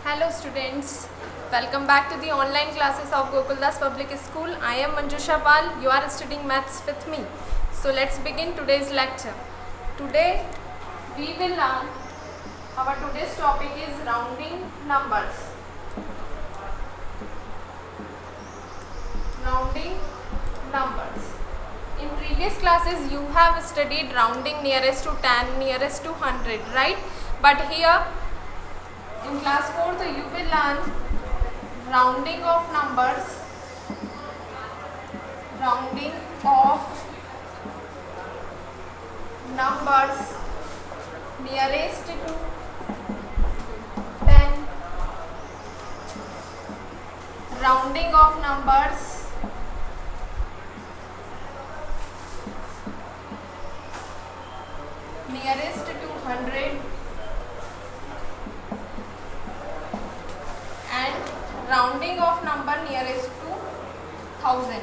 Hello students, welcome back to the online classes of Gokuldas Public School. I am Manjusha Pal. You are studying maths with me. So let's begin today's lecture. Today we will learn, our today's topic is rounding numbers. Rounding numbers. In previous classes you have studied rounding nearest to 10, nearest to 100, right? But here in class 4th you will learn rounding of numbers, rounding of numbers nearest to 10, rounding of numbers nearest to 100 and rounding of number nearest to 1000.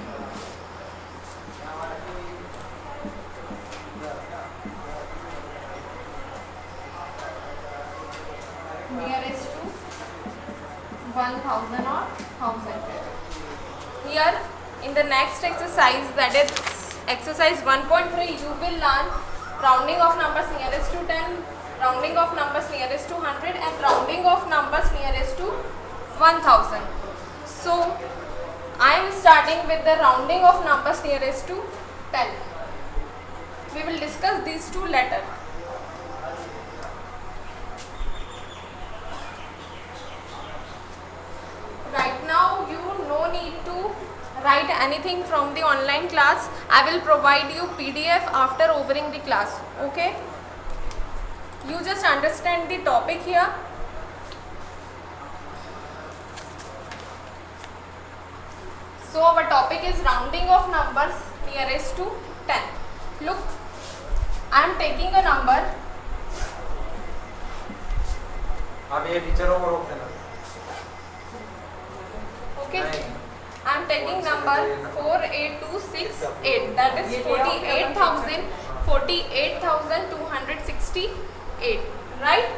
Nearest to 1000 or 1000. Here in the next exercise, that is exercise 1.3, you will learn rounding of numbers nearest to 10, rounding of numbers nearest to 100 and rounding of numbers nearest to 1000. So I am starting with the rounding of numbers nearest to 10. We will discuss these two later. Right now you no need to write anything from the online class. I will provide you PDF after overing the class. Okay? You just understand the topic here. So our topic is rounding of numbers nearest to 10. Look, I am taking a number. अब ये टीचरों को रोक देना. Okay. I am taking number 48268. That is 48,268. Right?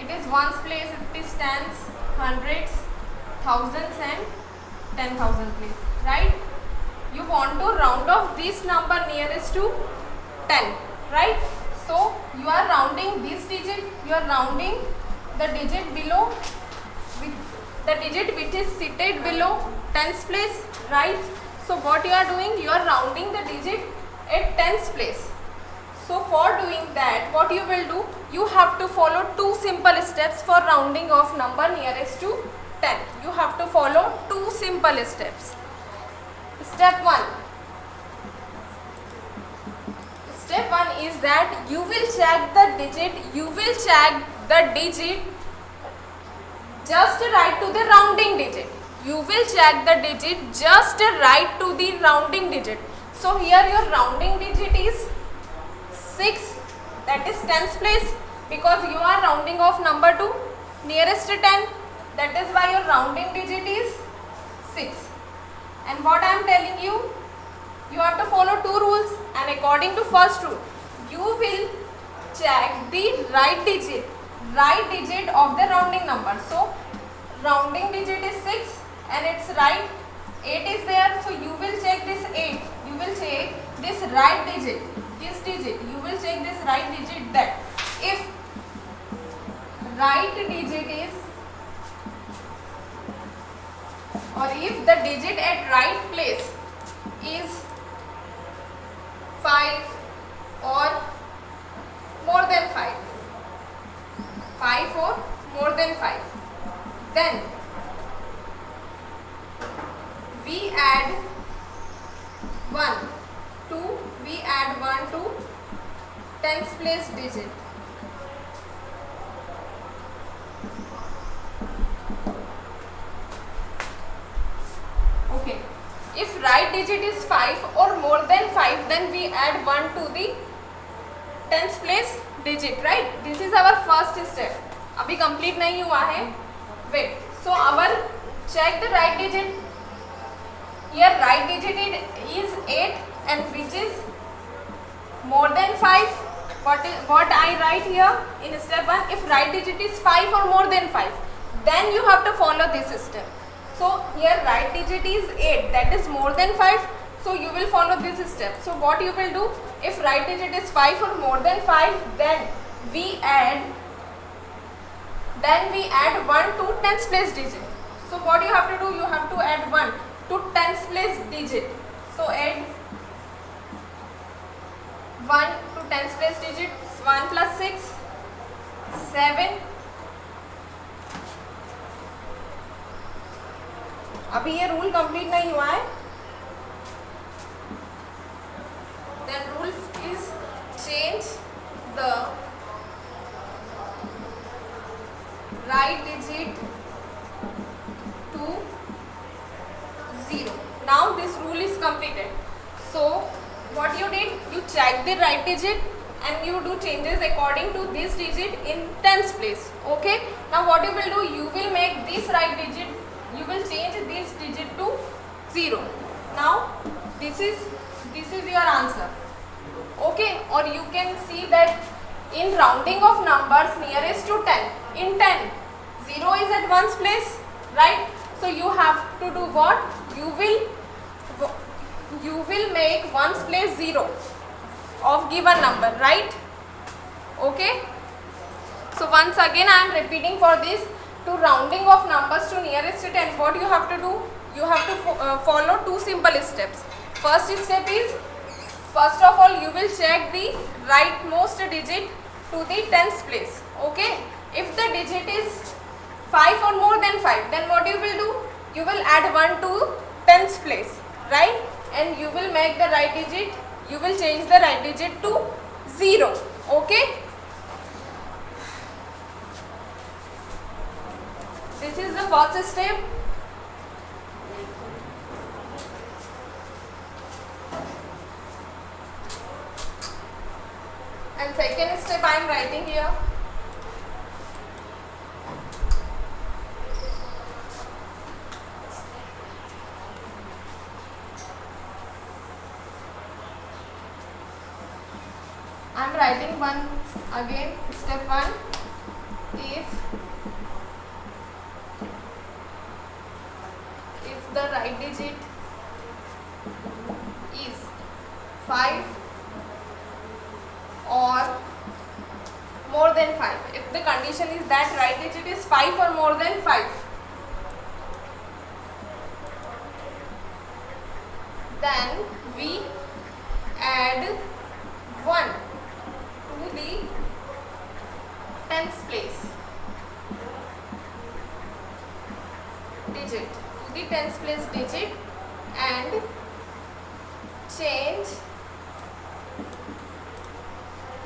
It is ones place. It is tens, hundreds, thousands, and 10,000 place. Right? You want to round off this number nearest to 10. Right? So you are rounding this digit. You are rounding the digit below with the digit which is seated below tens place, right? So what you are doing, you are rounding the digit at tens place. So for doing that, what you will do, you have to follow two simple steps for rounding of number nearest to 10. You have to follow two simple steps. Step 1. Step 1 is that you will check the digit, just right to the rounding digit. You will check the digit just right to the rounding digit. So here your rounding digit is 6, that is tens place, because you are rounding off number to nearest to 10. That is why your rounding digit is 6. And what I am telling you, you have to follow two rules, and according to first rule, you will check the right digit of the rounding number. So rounding digit is 6 and its right 8 is there, so you will check this 8, you will check this right digit, you will check this right digit, that if right digit is, or if the digit at right place is 5 or more than 5 or more than 5, then we add 1 to tens place digit. Okay. If right digit is 5 or more than 5, then we add 1 to the tens place digit, right? This is our first step. अभी complete नहीं हुआ है. Wait. So our check the right digit. Here right digit is 8 and which is more than 5. What I write here in step 1, if right digit is 5 or more than 5, then you have to follow this step. So here right digit is 8, that is more than 5, so you will follow this step. So what you will do, if right digit is 5 or more than 5, then we add 1 to tens place digit. So what you have to do, you have to add 1 to tens place digit. So add 1 to tens place digit, 1 plus 6, 7. अभी ये rule complete नहीं हुआ है. Then rule is change the right digit to 0. Now this rule is completed. So what you did, you check the right digit and you do changes according to this digit in tens place. Okay. Now what you will do, you will make this right digit, you will change this digit to 0. Now this is your answer. Okay. Or you can see that in rounding of numbers nearest to 10, in 10 0 is at ones place, right? So you have to do what? You will make ones place 0 of given number, right? Okay. So once again I am repeating for this, to rounding of numbers to nearest to 10, what you have to do? You have to follow two simple steps. First step is, first of all you will check the rightmost digit to the tens place. Okay. If the digit is 5 or more than 5, then what you will do? You will add 1 to tens place, right? And you will make the right digit, you will change the right digit to 0. Okay. This is the first step. And second step I am writing here. I am writing one again. Step 1. If the right digit is 5 or more than 5, if the condition is that right digit is 5 or more than 5, then we add 1 to the tens place digit, to the tens place digit, and change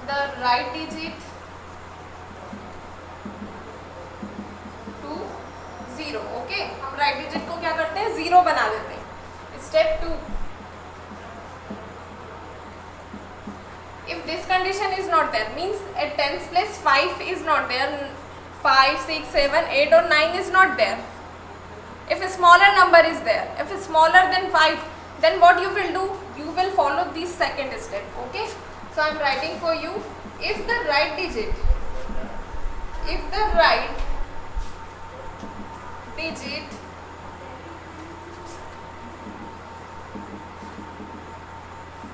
the right digit to 0. Okay. हम right digit को क्या करते हैं? 0 बना देते हैं. Step 2. If this condition is not there, means at tens place 5 is not there, 5, 6, 7, 8 or 9 is not there. If a smaller number is there, if it's smaller than 5, then what you will do? You will follow this second step. Okay. So I am writing for you, if the right digit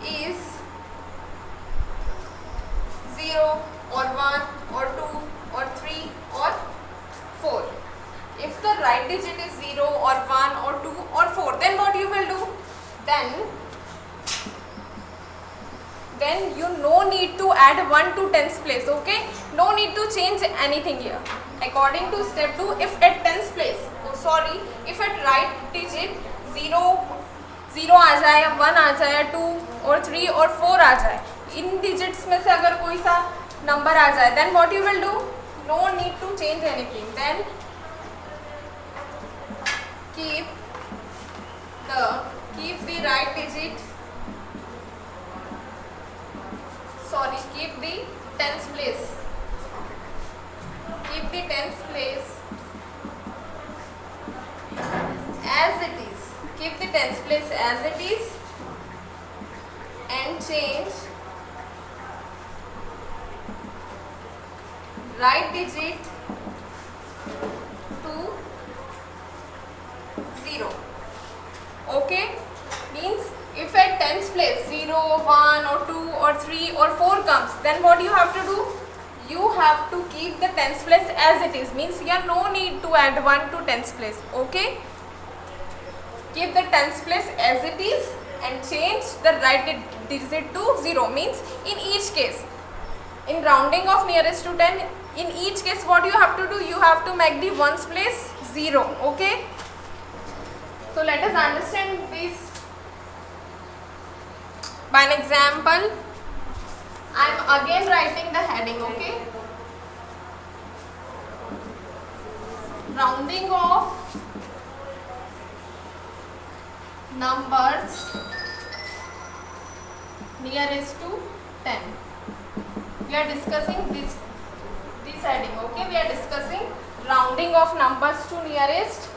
is 0 or 1 or 2 or 3 or 4. If the right digit is 0 or 1 or 2 or 4, then what you will do? Then you no need to add 1 to tens place. Okay. No need to change anything here. According to step 2, if at tens place, if at right digit 0 आ जाए, 1 आ जाए, 2 और 3 और 4 आ जाए, इन digits में से अगर कोई सा number आ जाए, then what you will do? No need to change anything. Then keep the right digit, keep the tens place, keep the tens place as it is, keep the tens place as it is, and change right digit to 3 or 4 comes, then what you have to do? You have to keep the tens place as it is, means you have no need to add 1 to tens place. Okay, keep the tens place as it is and change the right digit to 0, means in each case, in rounding of nearest to 10, in each case what you have to do, you have to make the ones place 0. Okay, so let us understand this by an example. I am again writing the heading. Okay, rounding of numbers nearest to 10. We are discussing this heading. Okay, we are discussing rounding of numbers to nearest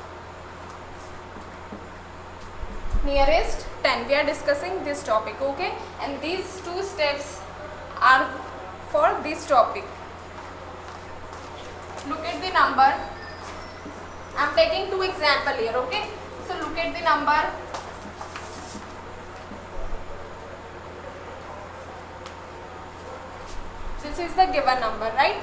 10. We are discussing this topic. Okay, and these two steps are for this topic. Look at the number. I am taking 2 examples here. Okay, so look at the number. This is the given number, right?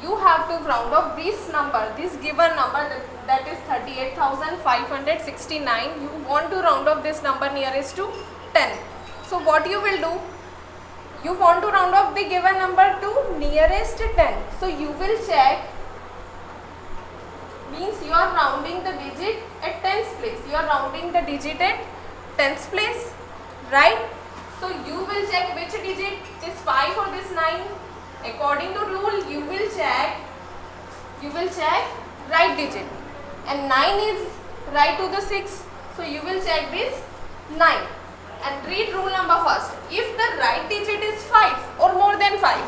You have to round off this number, this given number, that is 38,569. You want to round off this number nearest to 10. So what you will do? You want to round off the given number to nearest 10. So you will check, means you are rounding the digit at tens place. You are rounding the digit at tens place, right? So you will check which digit, this 5 or this 9. According to rule, you will check right digit, and 9 is right to the 6. So you will check this 9 and read rule number first. If the right digit is 5 or more than 5,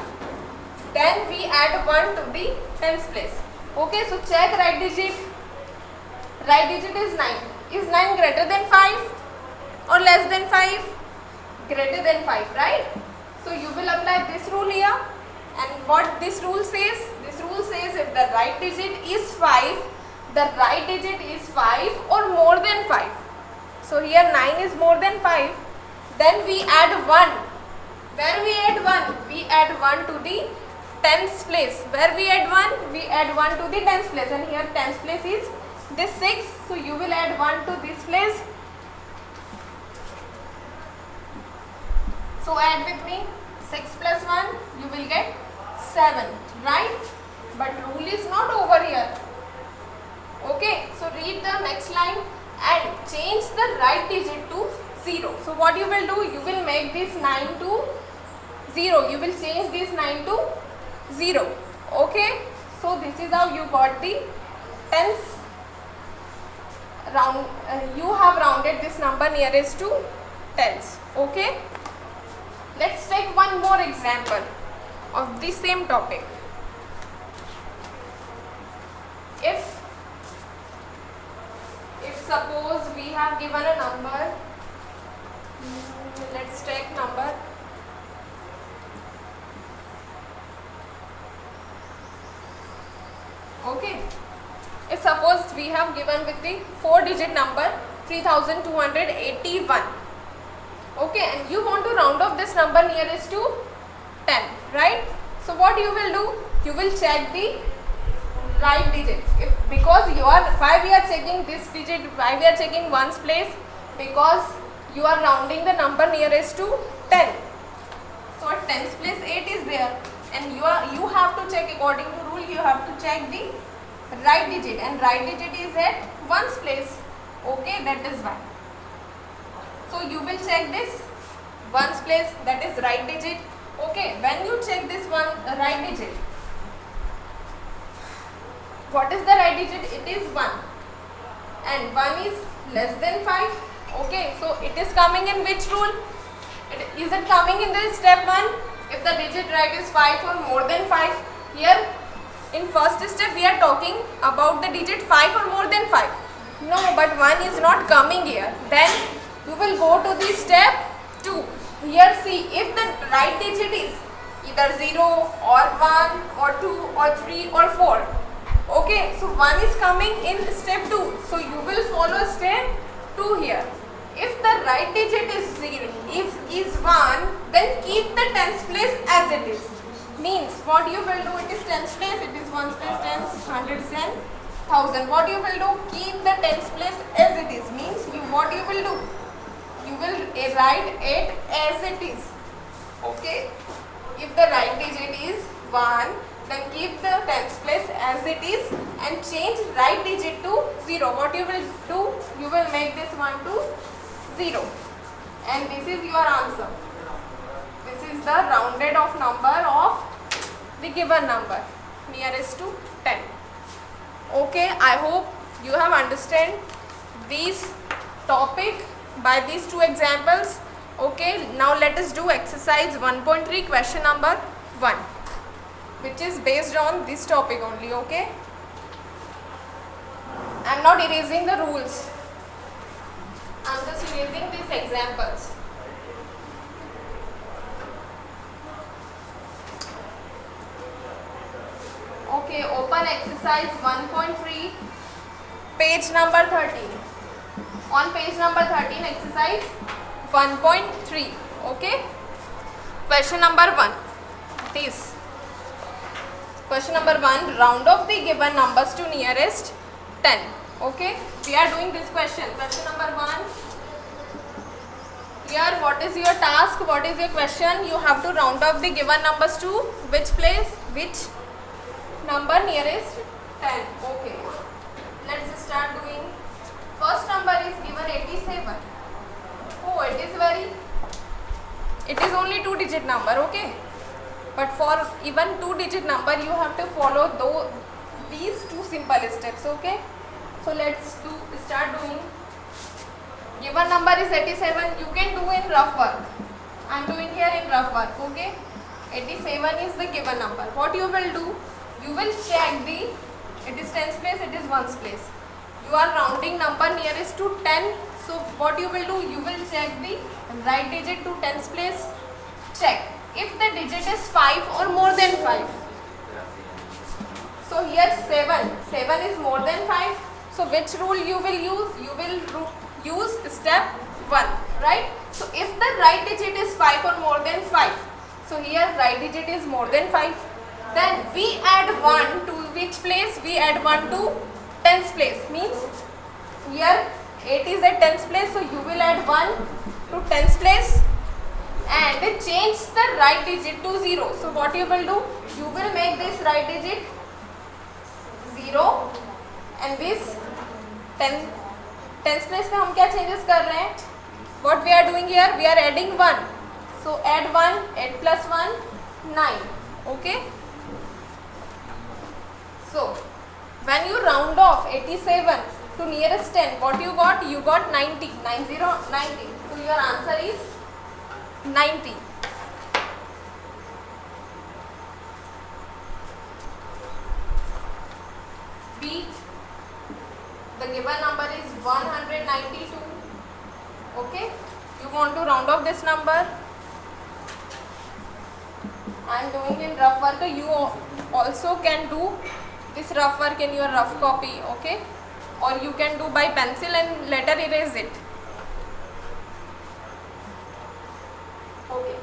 then we add 1 to the tens place. Okay, so check right digit. Right digit is 9. Is 9 greater than 5 or less than 5? Greater than 5, right? So you will apply this rule here. And what this rule says? This rule says if the right digit is 5, the right digit is 5 or more than 5. So here 9 is more than 5. Then we add 1. Where we add 1? We add 1 to the tens place. Where we add 1? We add 1 to the tens place. And here tens place is this 6. So you will add 1 to this place. So add with me. 6 plus 1, you will get 7, right? But rule is not over here. Okay, so read the next line and change the right digit to 0. So what you will do? You will make this 9 to 0. You will change this 9 to 0. Okay, so this is how you got the tens round. You have rounded this number nearest to tens. Okay. Let's take one more example of the same topic. If suppose we have given a number, let's take number okay. If suppose we have given with the 4-digit number 3281. Okay, and you want to round off this number nearest to 10, right? So what you will do? You will check the right digit. Because you are, why we are checking this digit, why we are checking ones place? Because you are rounding the number nearest to 10. So at tens place 8 is there, and you have to check according to rule. You have to check the right digit, and right digit is at ones place. Okay, that is why. So you will check this ones place, that is right digit. Okay, when you check this right digit, what is the right digit? It is 1, and 1 is less than 5. Okay, so it is coming in which rule? Is it coming in the step 1? If the digit right is 5 or more than 5. Here in first step we are talking about the digit 5 or more than 5. No, but 1 is not coming here. Then you will go to the step 2. Here see, if the right digit is either 0 or 1 or 2 or 3 or 4. Okay, so 1 is coming in step 2. So you will follow step 2 here. if the right digit is 0, if is 1, then keep the tens place as it is. Means what you will do, it is tens place, it is ones place, tens, hundreds and thousand. What you will do, keep the tens place as it is. Means what you will do, you will write it as it is. Okay. If the right digit is 1, then keep the tens place as it is and change right digit to 0. What you will do, you will make this 1 to 0 and this is your answer. This is the rounded off number of the given number nearest to 10. Okay, I hope you have understand this topic by these two examples. Okay, now let us do exercise 1.3 question number 1, which is based on this topic only. Okay, I am not erasing the rules, I am just erasing these examples. Okay, open exercise 1.3, page number 13. On page number 13, exercise 1.3. Okay, question number 1. This question number 1, round off the given numbers to nearest 10. Okay, we are doing this question. Question number 1. Here, what is your task? What is your question? You have to round off the given numbers to which place? Which number nearest 10. Okay, let's start doing. First number is given 87. Oh, it is only 2-digit number. Okay, but for even 2-digit number you have to follow these two simple steps. Okay, so let's start doing. Given number is 87. You can do in rough work. I am doing here in rough work. Okay, 87 is the given number. What you will do, you will check it is tens place, it is ones place. You are rounding number nearest to 10. So what you will do, you will check the right digit to tens place. Check if the digit is 5 or more than 5. So here 7 is more than 5. So which rule you will use? You will use step 1, right? So if the right digit is 5 or more than 5, so here right digit is more than 5, then we add 1 to which place? We add 1 to tens place. Means here 8 is at tens place, so you will add 1 to tens place and change the right digit to 0. So what you will do, you will make this right digit 0 and this tens place में हम क्या changes कर रहे हैं? What we are doing here, we are adding 1. So add 1, 8 plus 1, 9. Okay. So when you round off 87 to nearest 10, what you got? You got 90. 90. So your answer is 90. B. The given number is 192. Okay. You want to round off this number? I am doing in rough work. You also can do this rough work in your rough copy. Okay. Or you can do by pencil and later erase it. Okay.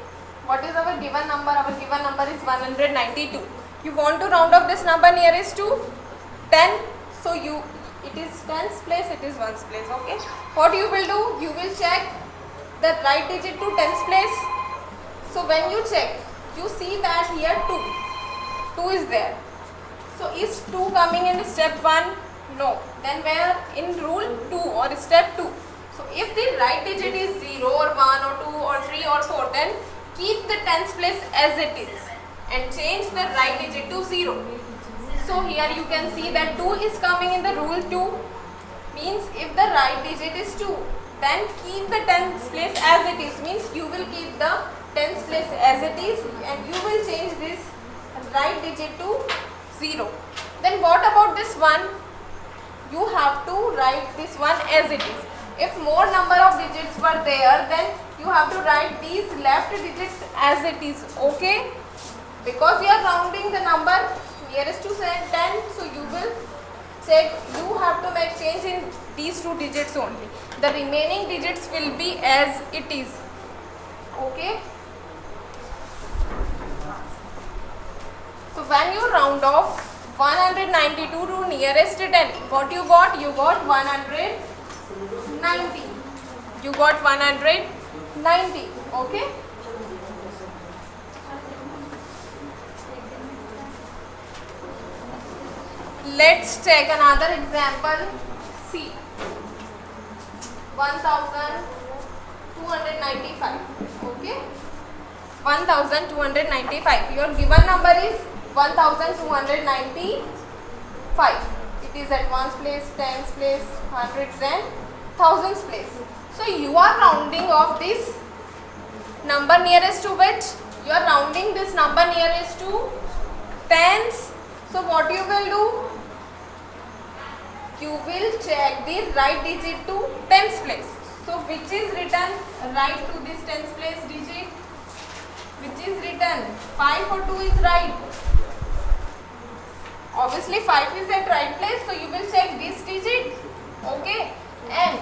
What is our given number? Our given number is 192. You want to round off this number nearest to 10. So it is tens place, it is ones place. Okay. What you will do? You will check the right digit to tens place. So when you check, you see that here 2 is there. So is 2 coming in step 1? No. Then where in rule 2 or step 2? So if the right digit is 0 or 1 or 2 or 3 or 4, then keep the tens place as it is and change the right digit to 0. So here you can see that 2 is coming in the rule 2. Means if the right digit is 2, then keep the tens place as it is. Means you will keep the tens place as it is and you will change this right digit to 0. Then what about this 1? You have to write this one as it is. If more number of digits were there, then you have to write these left digits as it is. Okay, because you are rounding the number nearest to 10, so you will check, you have to make change in these two digits only. The remaining digits will be as it is. Okay. So when you round off 192 to nearest 10, what you got? You got 190. You got 190. Okay. Let's take another example. See, 1295. Okay, 1295. Your given number is 1295. It is at ones place, tens place, hundreds and thousands place. So you are rounding off this number nearest to which? You are rounding this number nearest to tens. So what you will do? You will check the right digit to tens place. So which is written right to this tens place digit? Which is written? 5 or 2 is right. Obviously 5 is at right place, so you will check this digit. Okay. And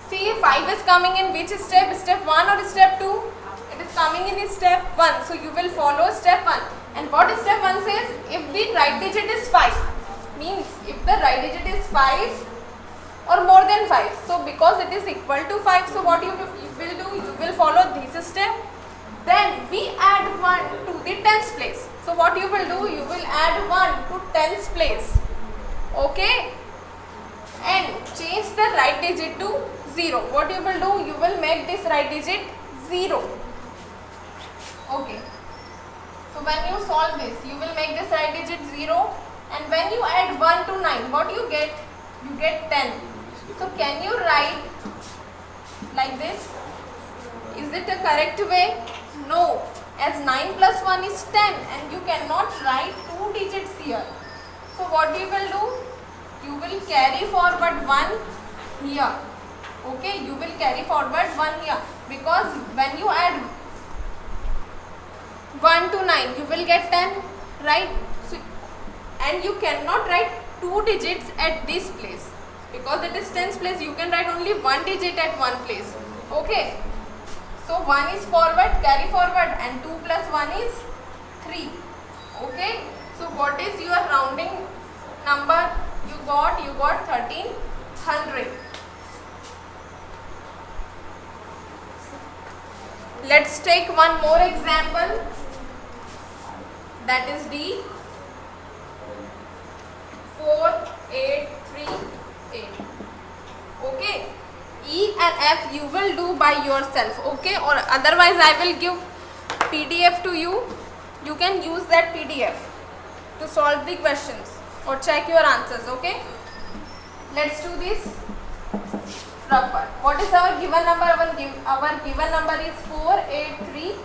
see, 5 is coming in which step? Step 1 or step 2? It is coming in step 1. So you will follow step 1. And what step 1 says? If the right digit is 5. Means if the right digit is 5 or more than 5. So because it is equal to 5, so what you will do? You will follow this step. Then we add 1 to the tens place. So what you will do? You will add 1 to tens place. Okay. And change the right digit to 0. What you will do? You will make this right digit 0. Okay. So when you solve this, you will make this right digit 0. And when you add 1 to 9, what you get? You get 10. So can you write like this? Is it a correct way? No. As 9 plus 1 is 10 and you cannot write 2 digits here. So what you will do? You will carry forward 1 here. Okay, you will carry forward 1 here. Because when you add 1 to 9, you will get 10, right? So, and you cannot write 2 digits at this place. Because it is tens place, you can write only 1 digit at one place. Okay. So 1 is forward, carry forward, and 2 plus 1 is 3. Okay. So what is your rounding number? You got 1300. Let's take one more example. That is D 4838. Okay. E and F you will do by yourself. Okay. Or otherwise I will give PDF to you. You can use that PDF to solve the questions or check your answers. Okay. Let's do this. Proper. What is our given number? Our given number is 4838.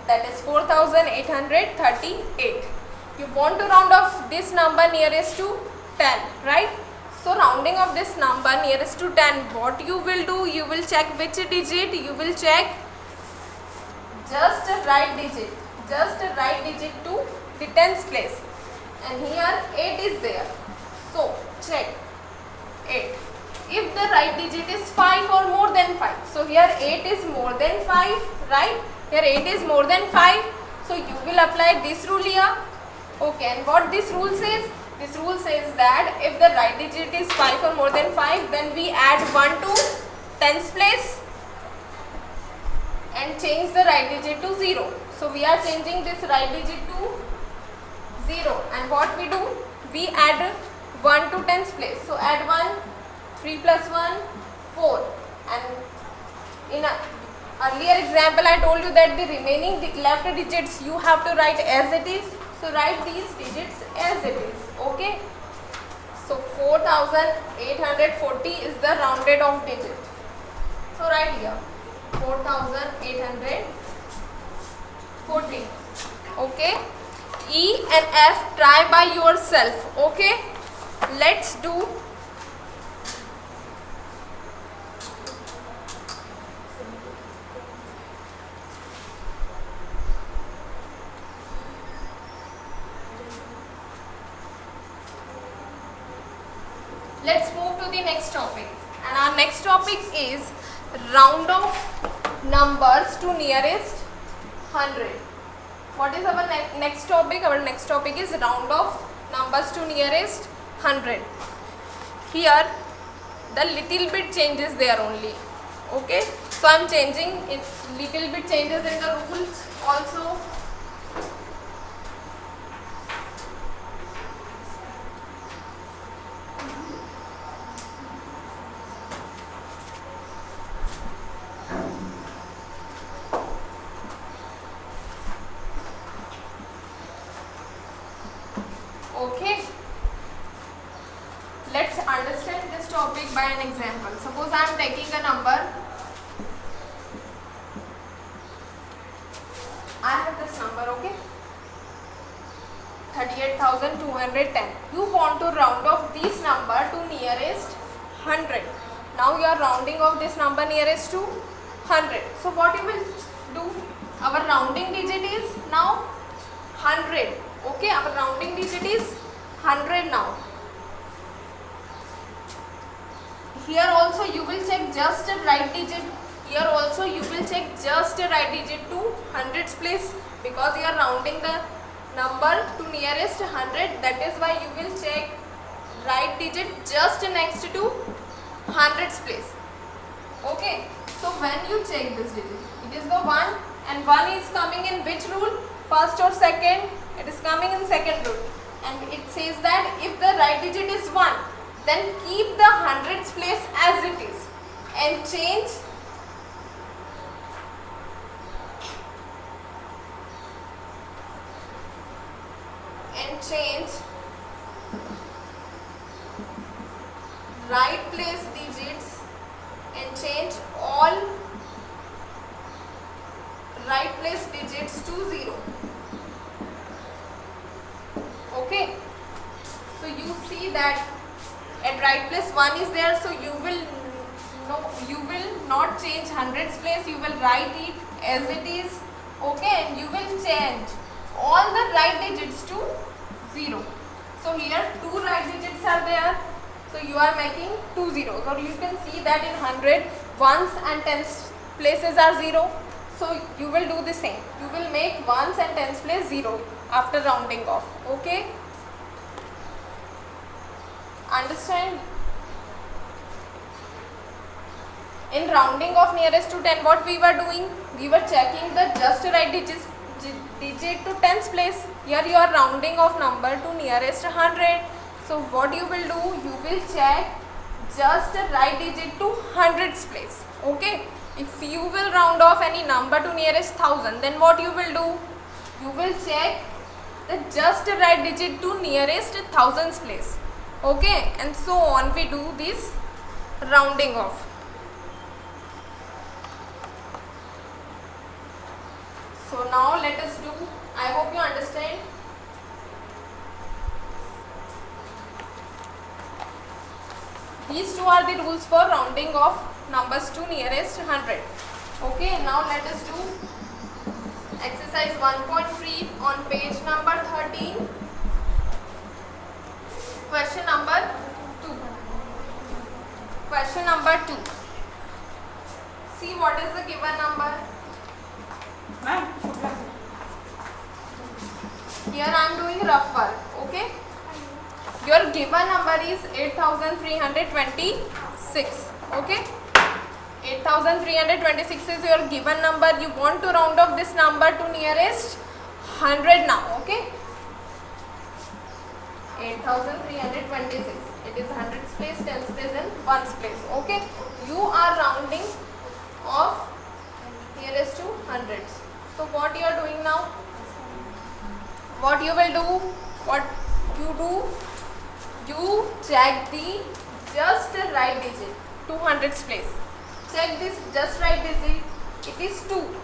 That is 4838. You want to round off this number nearest to 10, right? So rounding of this number nearest to 10, what you will do? You will check which digit? You will check just a right digit. Just a right digit to the tens place. And here 8 is there. So check 8. If the right digit is 5 or more than 5. So here 8 is more than 5, right? Here 8 is more than 5. So you will apply this rule here. Okay, and what this rule says? This rule says that if the right digit is 5 or more than 5, then we add 1 to tens place and change the right digit to 0. So we are changing this right digit to 0. And what we do? We add 1 to tens place. So add 1, 3 plus 1, 4. And in a earlier example, I told you that the remaining left digits you have to write as it is. So write these digits as it is. Okay. So 4840 is the rounded off digit. So write here 4840. Okay. E and F try by yourself. Okay. Let's do. let's move to the next topic, and our next topic is round off numbers to nearest 100. What is our next topic? Our next topic is round off numbers to nearest 100. Here the little bit changes there only. Okay, so I am changing it, little bit changes in the rules also. Okay, let's understand this topic by an example. Suppose I am taking a number. I have this number, okay, 38,210. You want to round off this number to nearest 100. Now you are rounding off this number nearest to 100. So what you will do? Our rounding digit is now 100. Okay, our rounding digit is 100 now. Here also you will check just a right digit. Here also you will check just a right digit to hundreds place, because you are rounding the number to nearest 100. That is why you will check right digit just next to hundreds place. Okay, so when you check this digit, it is the 1, and 1 is coming in which rule? First or second? It is coming in second rule, and it says that if the right digit is 1, then keep the hundreds place as it is and change right place digits and change all right place digits to 0. Okay, so you see that at right place 1 is there, so you will not change hundreds place, you will write it as it is. Okay, and you will change all the right digits to 0. So here 2 right digits are there, so you are making 2 zeros, or you can see that in 100 ones and tens places are 0. So you will do the same, you will make ones and tens place 0 after rounding off. Okay, understand? In rounding off nearest to 10, what we were doing? We were checking the just right digit to tens place. Here you are rounding off number to nearest 100. So what you will do? You will check just right digit to hundreds place. Okay. If you will round off any number to nearest 1000, then what you will do? You will check the just right digit to nearest thousands place. Okay, and so on we do this rounding off. So now let us do, I hope you understand. These two are the rules for rounding off numbers to nearest 100. Okay, now let us do exercise 1.3 on page number 13. Question number 2. Question number 2. See what is the given number. Here I am doing rough work. Okay. Your given number is 8326. Okay. 8326 is your given number. You want to round off this number to nearest 100 now. Okay. 8326. It is hundreds place, tens place and ones place. Okay. You are rounding off nearest to hundreds. So what you are doing now? What you will do? What you do? You check the just right digit to hundreds place. Check this just right digit. It is 2.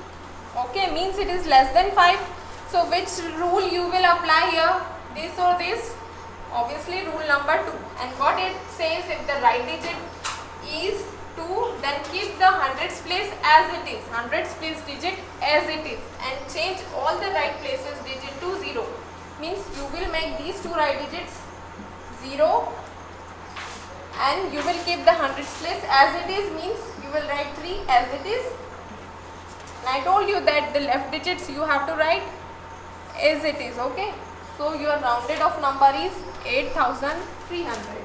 Okay, means it is less than 5. So which rule you will apply here? This or this? Obviously rule number 2. And what it says, if the right digit is 2, then keep the hundreds place as it is. Hundreds place digit as it is. And change all the right places digit to 0. Means you will make these two right digits 0 and you will keep the hundreds place as it is, means you will write 3 as it is. And I told you that the left digits you have to write as it is. Okay, so your rounded off number is 8,300.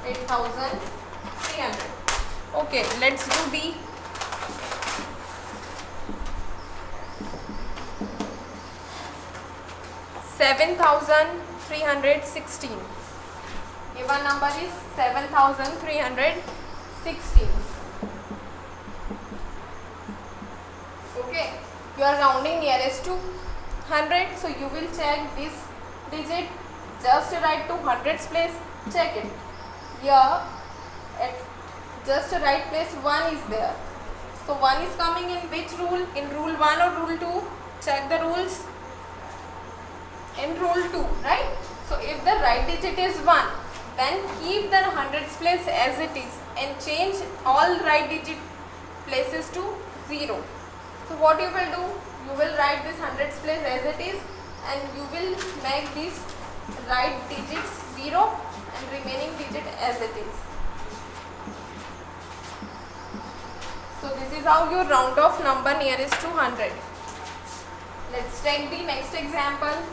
8,300. Okay, let's do the $7,316. Given number is 7,316. Okay, you are rounding nearest to 100, so you will check this digit, just write to hundreds place, check it. Here at just right place 1 is there, so 1 is coming in which rule? In rule 1 or rule 2? Check the rules. In rule 2, right? So if the right digit is 1, then keep the hundreds place as it is and change all right digit places to 0. So what you will do? You will write this hundreds place as it is and you will make these right digits 0 and remaining digit as it is. So this is how you round off number nearest to 100. Let's take the next example.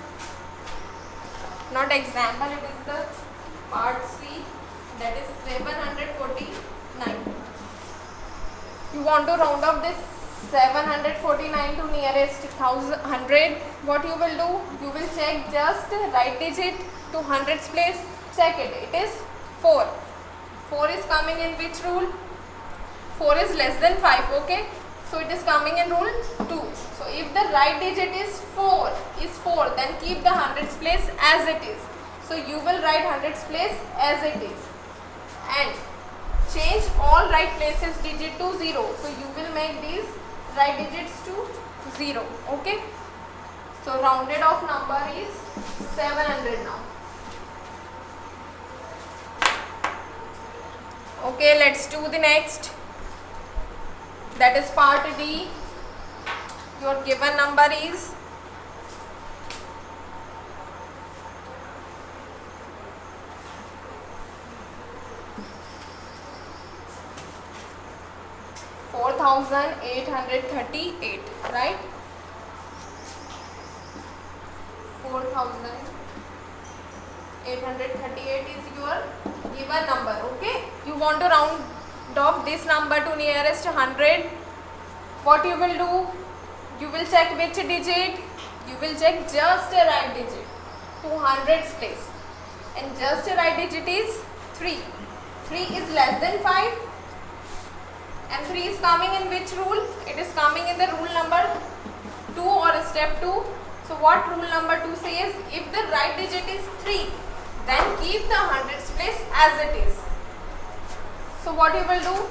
Not example, it is the part C, that is 749. You want to round off this 749 to nearest 100. What you will do? You will check just right digit to hundreds place. Check it. It is 4. 4 is coming in which rule? 4 is less than 5. Okay. So it is coming in rule 2. So if the right digit is 4, then keep the hundreds place as it is. So you will write hundreds place as it is and change all right places digit to 0. So you will make these right digits to 0. Okay. So rounded off number is 700 now. Okay, let's do the next. That is part D. Your given number is 4,838, right? 4,838 is your given number. Okay, you want to round off this number to nearest 100. What you will do? You will check which digit? You will check just a right digit to hundreds place, and just a right digit is 3. 3 is less than 5. And 3 is coming in which rule? It is coming in the rule number 2 or step 2. So what rule number 2 says? If the right digit is 3, then keep the hundreds place as it is. So what you will do?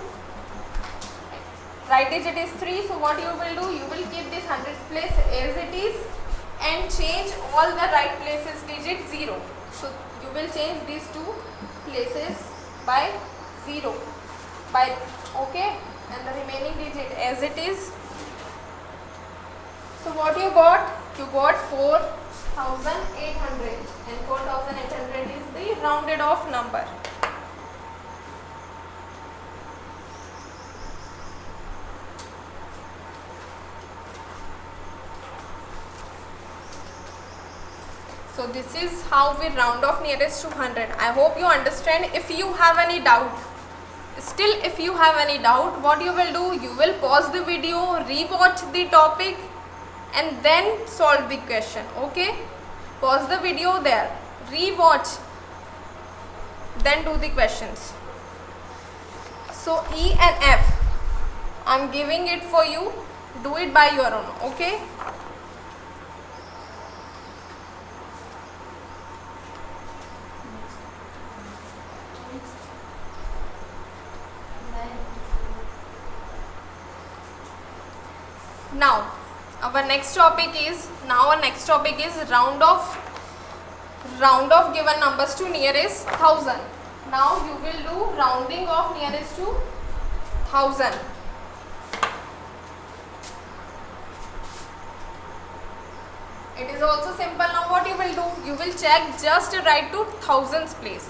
Right digit is 3. So what you will do? You will keep this hundreds place as it is and change all the right places digit 0. So you will change these two places by 0. Okay, and the remaining digit as it is. So what you got? You got 4,800, and 4,800 is the rounded off number. So this is how we round off nearest to 100. I hope you understand. If you have any doubt, if you have any doubt, what you will do? You will pause the video, rewatch the topic and then solve the question. Okay? Pause the video there, rewatch, then do the questions. So E and F, I am giving it for you. Do it by your own. Okay? Now our next topic is round off given numbers to nearest 1000. Now you will do rounding off nearest to 1000. It is also simple. Now what you will do? You will check just right to thousands place.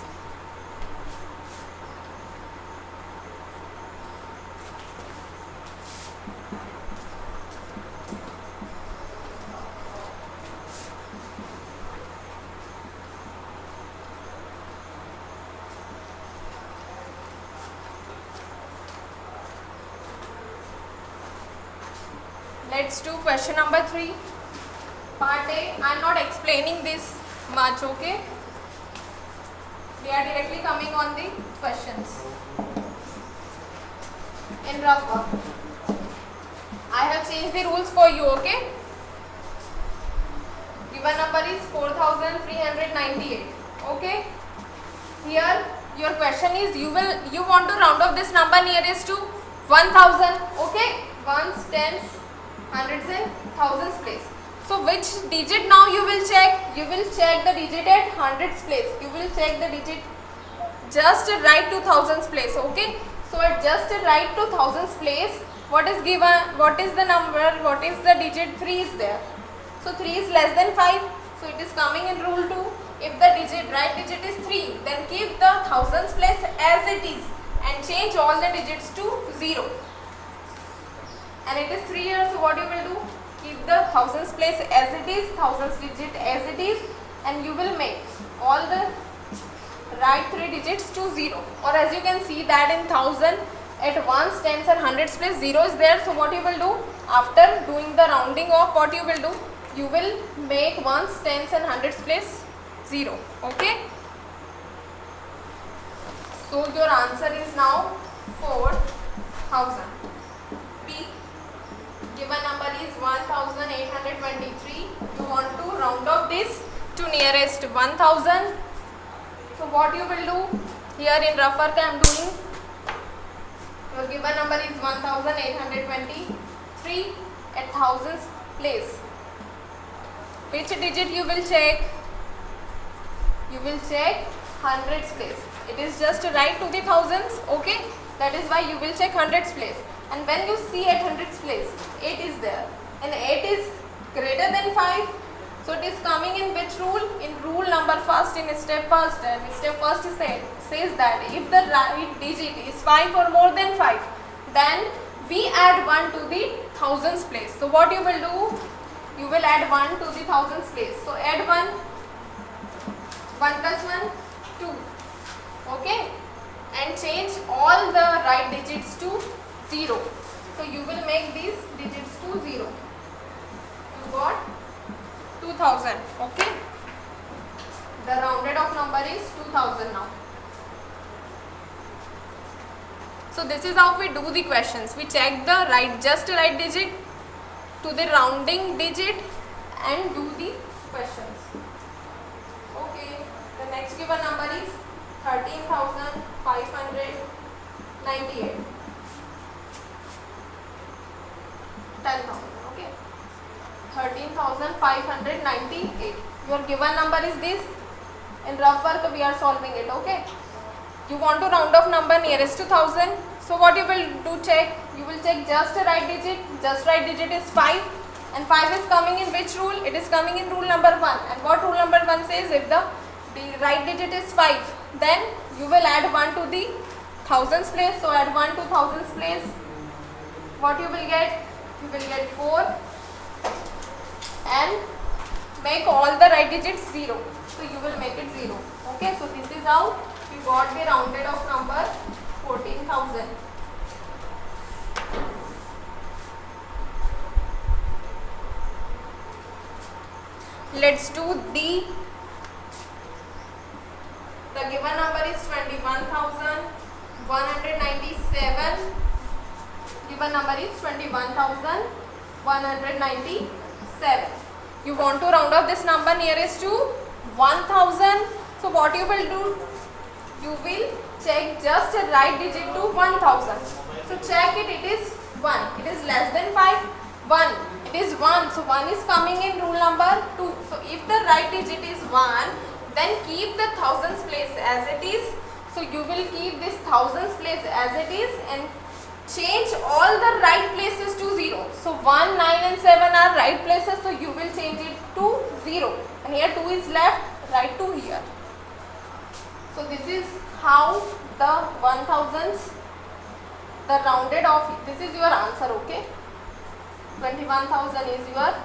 Let's do question number 3. Part A. I'm not explaining this much, okay? We are directly coming on the questions. In rough work, I have changed the rules for you, okay? Given number is 4398, okay? Here your question is you want to round off this number nearest to 1000, okay? Ones, tens, hundreds and thousands place. So which digit now you will check? You will check the digit at hundreds place. You will check the digit just right to thousands place, okay? So at just right to thousands place, what is given? What is the number? What is the digit? 3 is there. So 3 is less than 5. So it is coming in rule 2. If the right digit is 3, then keep the thousands place as it is and change all the digits to 0. And it is 3 here, so what you will do? Keep the thousands place as it is, thousands digit as it is, and you will make all the right 3 digits to 0. Or as you can see that in 1000 at ones, tens and hundreds place 0 is there. So what you will do? After doing the rounding off, what you will do? You will make ones, tens and hundreds place 0. Okay. So your answer is now 4000. B. Given number is 1823. You want to round off this to nearest 1000. So what you will do? Here in rough work I am doing. Your given number is 1823 at thousands place. Which digit you will check? You will check hundreds place. It is just right to the thousands, okay? That is why you will check hundreds place. And when you see at hundreds place, 8 is there. And 8 is greater than 5. So it is coming in which rule? In rule number first, in step first. And step first says that if the right digit is 5 or more than 5, then we add 1 to the thousands place. So what you will do? You will add 1 to the thousands place. So add 1. 1 plus 1, 2. Okay? And change all the right digits to 0. So you will make these digits to 0. You got 2000. Okay? The rounded off number is 2000 now. So this is how we do the questions. We check the just right digit to the rounding digit and do the questions. Okay. The next given number is 13,598. 10,000. Okay. 13,598. Your given number is this. In rough work we are solving it. Okay. You want to round off number nearest to 1000. So what you will do? Check. You will check just a right digit. Just right digit is 5. And 5 is coming in which rule? It is coming in rule number 1. And what rule number 1 says? If the right digit is 5, then you will add 1 to the thousands place. So add 1 to thousands place. What you will get? You will get 4. And make all the right digits 0. So you will make it 0. Okay. So this is how you got the rounded off number 14,000. Let's do the given number is 21,197. Given number is 21,197. You want to round off this number nearest to 1000. So what you will do? You will check just a right digit to 1000. So check it. It is 1. It is less than 5. 1. It is 1. So 1 is coming in rule number 2. So if the right digit is 1, then keep the thousands place as it is. So you will keep this thousands place as it is and change all the right places to 0. So 1, 9 and 7 are right places. So you will change it to 0. And here 2 is left, write 2 here. So this is how the 1000s, the rounded off, this is your answer, okay? 21,000 is your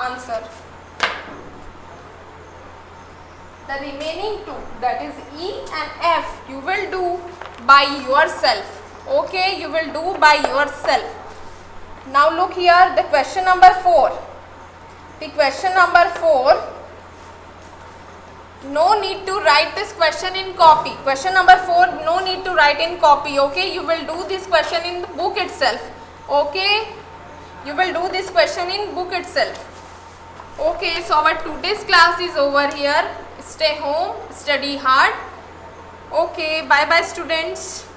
answer. The remaining two, that is E and F, you will do by yourself. Okay, you will do by yourself. Now look here, the question number 4. The question number 4. No need to write this question in copy. Question number 4, no need to write in copy. Okay, you will do this question in the book itself. Okay, you will do this question in book itself. Okay, so our today's class is over here. Stay home, study hard. Okay, bye bye students.